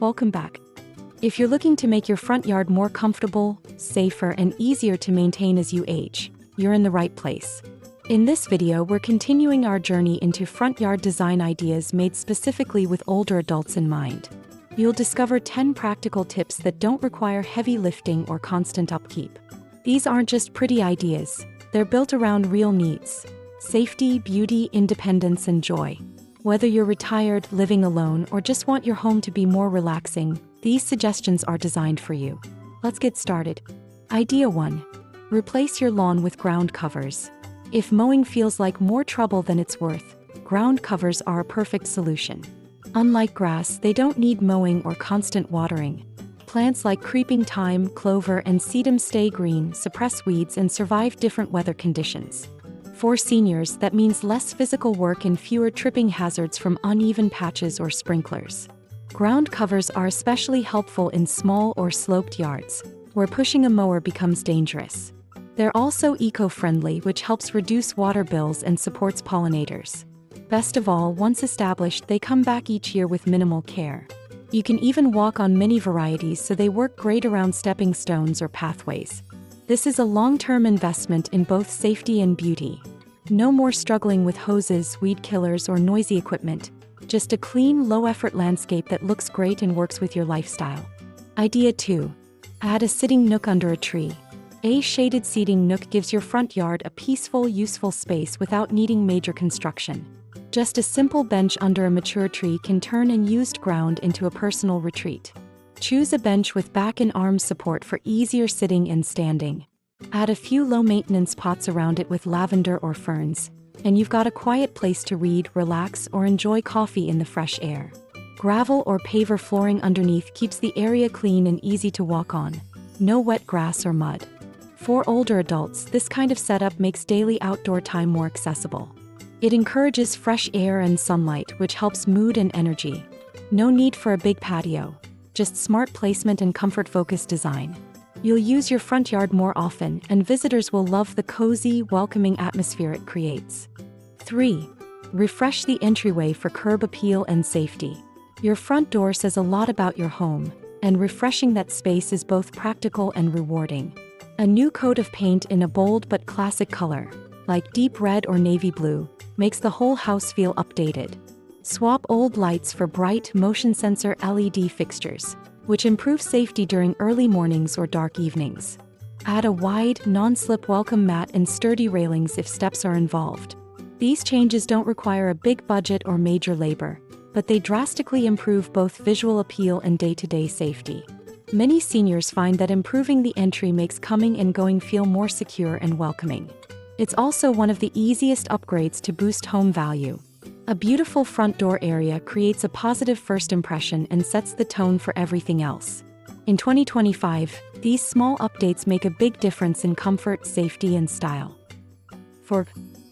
welcome back. If you're looking to make your front yard more comfortable, safer, and easier to maintain as you age, you're in the right place. In this video, we're continuing our journey into front yard design ideas made specifically with older adults in mind. You'll discover 10 practical tips that don't require heavy lifting or constant upkeep. These aren't just pretty ideas, they're built around real needs: safety, beauty, independence, and joy. Whether you're retired, living alone, or just want your home to be more relaxing, these suggestions are designed for you. Let's get started. Idea 1. Replace your lawn with ground covers. If mowing feels like more trouble than it's worth, ground covers are a perfect solution. Unlike grass, they don't need mowing or constant watering. Plants like creeping thyme, clover, and sedum stay green, suppress weeds, and survive different weather conditions. For seniors, that means less physical work and fewer tripping hazards from uneven patches or sprinklers. Ground covers are especially helpful in small or sloped yards, where pushing a mower becomes dangerous. They're also eco-friendly, which helps reduce water bills and supports pollinators. Best of all, once established, they come back each year with minimal care. You can even walk on many varieties, so they work great around stepping stones or pathways. This is a long-term investment in both safety and beauty. No more struggling with hoses, weed killers, or noisy equipment. Just a clean, low-effort landscape that looks great and works with your lifestyle. Idea 2. Add a sitting nook under a tree. A shaded seating nook gives your front yard a peaceful, useful space without needing major construction. Just a simple bench under a mature tree can turn unused ground into a personal retreat. Choose a bench with back and arm support for easier sitting and standing. Add a few low-maintenance pots around it with lavender or ferns, and you've got a quiet place to read, relax, or enjoy coffee in the fresh air. Gravel or paver flooring underneath keeps the area clean and easy to walk on. No wet grass or mud. For older adults, this kind of setup makes daily outdoor time more accessible. It encourages fresh air and sunlight, which helps mood and energy. No need for a big patio, just smart placement and comfort-focused design. You'll use your front yard more often, and visitors will love the cozy, welcoming atmosphere it creates. 3. Refresh the entryway for curb appeal and safety. Your front door says a lot about your home, and refreshing that space is both practical and rewarding. A new coat of paint in a bold but classic color, like deep red or navy blue, makes the whole house feel updated. Swap old lights for bright, motion-sensor LED fixtures, which improve safety during early mornings or dark evenings. Add a wide, non-slip welcome mat and sturdy railings if steps are involved. These changes don't require a big budget or major labor, but they drastically improve both visual appeal and day-to-day safety. Many seniors find that improving the entry makes coming and going feel more secure and welcoming. It's also one of the easiest upgrades to boost home value. A beautiful front door area creates a positive first impression and sets the tone for everything else. In 2025, these small updates make a big difference in comfort, safety, and style. 4.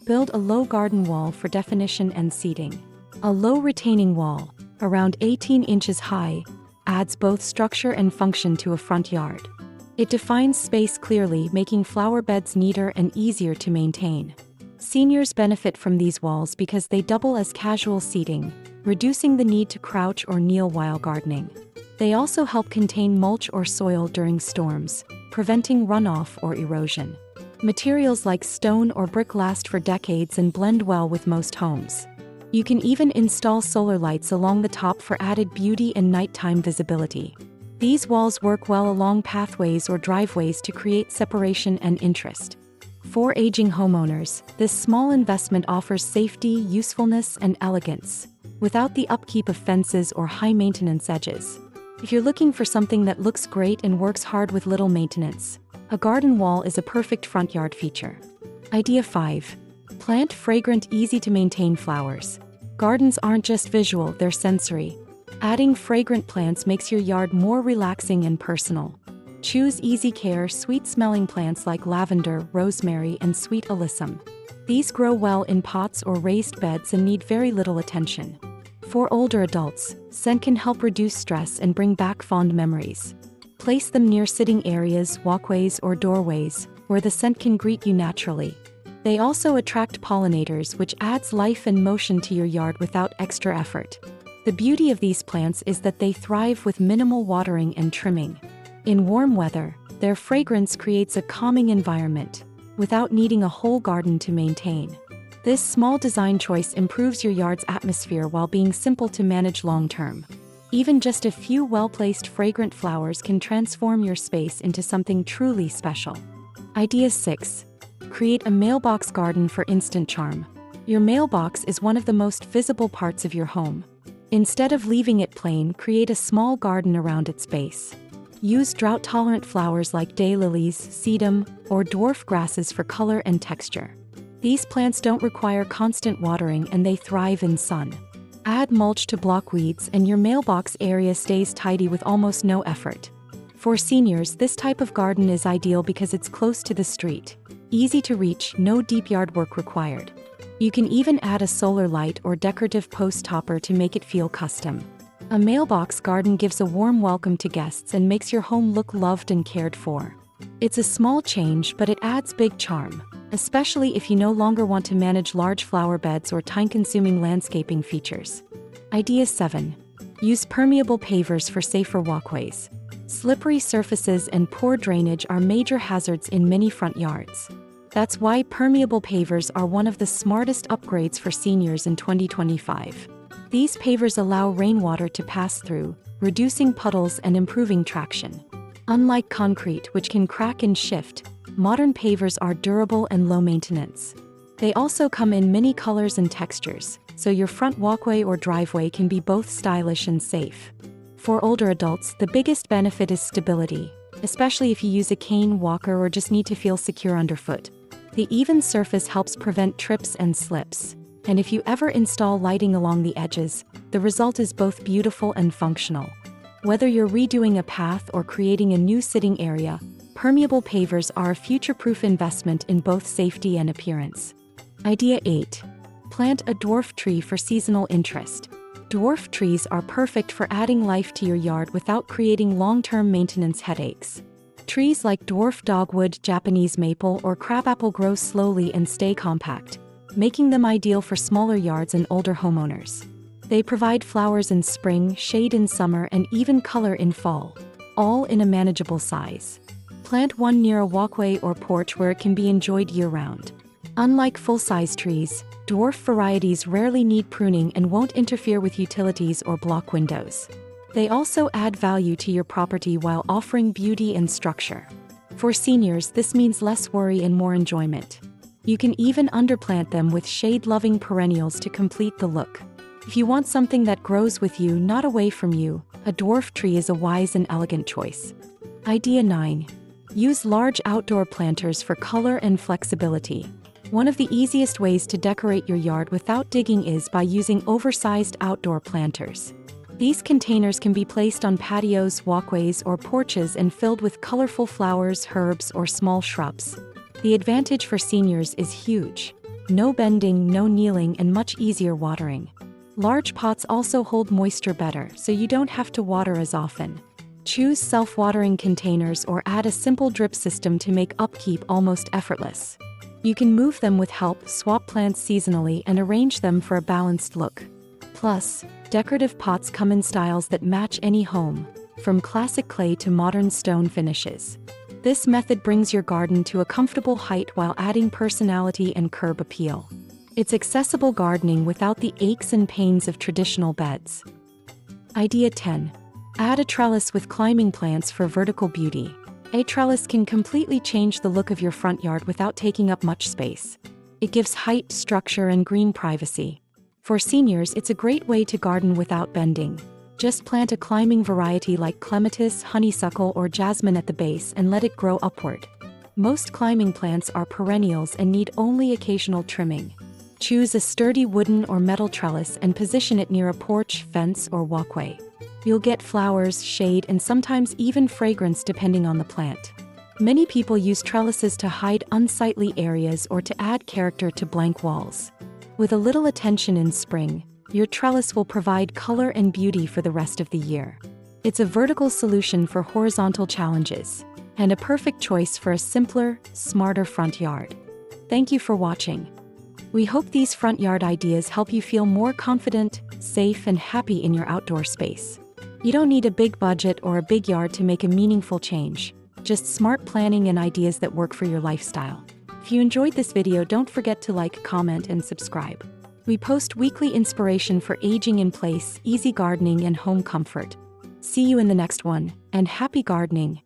Build a low garden wall for definition and seating. A low retaining wall, around 18 inches high, adds both structure and function to a front yard. It defines space clearly, making flower beds neater and easier to maintain. Seniors benefit from these walls because they double as casual seating, reducing the need to crouch or kneel while gardening. They also help contain mulch or soil during storms, preventing runoff or erosion. Materials like stone or brick last for decades and blend well with most homes. You can even install solar lights along the top for added beauty and nighttime visibility. These walls work well along pathways or driveways to create separation and interest. For aging homeowners, this small investment offers safety, usefulness, and elegance, without the upkeep of fences or high-maintenance edges. If you're looking for something that looks great and works hard with little maintenance, a garden wall is a perfect front yard feature. Idea 5. Plant fragrant, easy-to-maintain flowers. Gardens aren't just visual, they're sensory. Adding fragrant plants makes your yard more relaxing and personal. Choose easy care, sweet-smelling plants like lavender, rosemary, and sweet alyssum. These grow well in pots or raised beds and need very little attention. For older adults, scent can help reduce stress and bring back fond memories. Place them near sitting areas, walkways, or doorways, where the scent can greet you naturally. They also attract pollinators, which adds life and motion to your yard without extra effort. The beauty of these plants is that they thrive with minimal watering and trimming. In warm weather, their fragrance creates a calming environment, without needing a whole garden to maintain. This small design choice improves your yard's atmosphere while being simple to manage long-term. Even just a few well-placed fragrant flowers can transform your space into something truly special. Idea 6. Create a mailbox garden for instant charm. Your mailbox is one of the most visible parts of your home. Instead of leaving it plain, create a small garden around its base. Use drought-tolerant flowers like daylilies, sedum, or dwarf grasses for color and texture. These plants don't require constant watering and they thrive in sun. Add mulch to block weeds and your mailbox area stays tidy with almost no effort. For seniors, this type of garden is ideal because it's close to the street. Easy to reach, no deep yard work required. You can even add a solar light or decorative post topper to make it feel custom. A mailbox garden gives a warm welcome to guests and makes your home look loved and cared for. It's a small change, but it adds big charm, especially if you no longer want to manage large flower beds or time-consuming landscaping features. Idea 7. Use permeable pavers for safer walkways. Slippery surfaces and poor drainage are major hazards in many front yards. That's why permeable pavers are one of the smartest upgrades for seniors in 2025. These pavers allow rainwater to pass through, reducing puddles and improving traction. Unlike concrete, which can crack and shift, modern pavers are durable and low maintenance. They also come in many colors and textures, so your front walkway or driveway can be both stylish and safe. For older adults, the biggest benefit is stability, especially if you use a cane, walker, or just need to feel secure underfoot. The even surface helps prevent trips and slips, and if you ever install lighting along the edges, the result is both beautiful and functional. Whether you're redoing a path or creating a new sitting area, permeable pavers are a future-proof investment in both safety and appearance. Idea 8. Plant a dwarf tree for seasonal interest. Dwarf trees are perfect for adding life to your yard without creating long-term maintenance headaches. Trees like dwarf dogwood, Japanese maple, or crabapple grow slowly and stay compact, making them ideal for smaller yards and older homeowners. They provide flowers in spring, shade in summer, and even color in fall, all in a manageable size. Plant one near a walkway or porch where it can be enjoyed year-round. Unlike full-size trees, dwarf varieties rarely need pruning and won't interfere with utilities or block windows. They also add value to your property while offering beauty and structure. For seniors, this means less worry and more enjoyment. You can even underplant them with shade-loving perennials to complete the look. If you want something that grows with you, not away from you, a dwarf tree is a wise and elegant choice. Idea 9. Use large outdoor planters for color and flexibility. One of the easiest ways to decorate your yard without digging is by using oversized outdoor planters. These containers can be placed on patios, walkways, or porches and filled with colorful flowers, herbs, or small shrubs. The advantage for seniors is huge. No bending, no kneeling, and much easier watering. Large pots also hold moisture better, so you don't have to water as often. Choose self-watering containers or add a simple drip system to make upkeep almost effortless. You can move them with help, swap plants seasonally, and arrange them for a balanced look. Plus, decorative pots come in styles that match any home, from classic clay to modern stone finishes. This method brings your garden to a comfortable height while adding personality and curb appeal. It's accessible gardening without the aches and pains of traditional beds. Idea 10. Add a trellis with climbing plants for vertical beauty. A trellis can completely change the look of your front yard without taking up much space. It gives height, structure, and green privacy. For seniors, it's a great way to garden without bending. Just plant a climbing variety like clematis, honeysuckle, or jasmine at the base and let it grow upward. Most climbing plants are perennials and need only occasional trimming. Choose a sturdy wooden or metal trellis and position it near a porch, fence, or walkway. You'll get flowers, shade, and sometimes even fragrance depending on the plant. Many people use trellises to hide unsightly areas or to add character to blank walls. With a little attention in spring, your trellis will provide color and beauty for the rest of the year. It's a vertical solution for horizontal challenges, and a perfect choice for a simpler, smarter front yard. Thank you for watching. We hope these front yard ideas help you feel more confident, safe, and happy in your outdoor space. You don't need a big budget or a big yard to make a meaningful change. Just smart planning and ideas that work for your lifestyle. If you enjoyed this video, don't forget to like, comment, and subscribe. We post weekly inspiration for aging in place, easy gardening, and home comfort. See you in the next one, and happy gardening!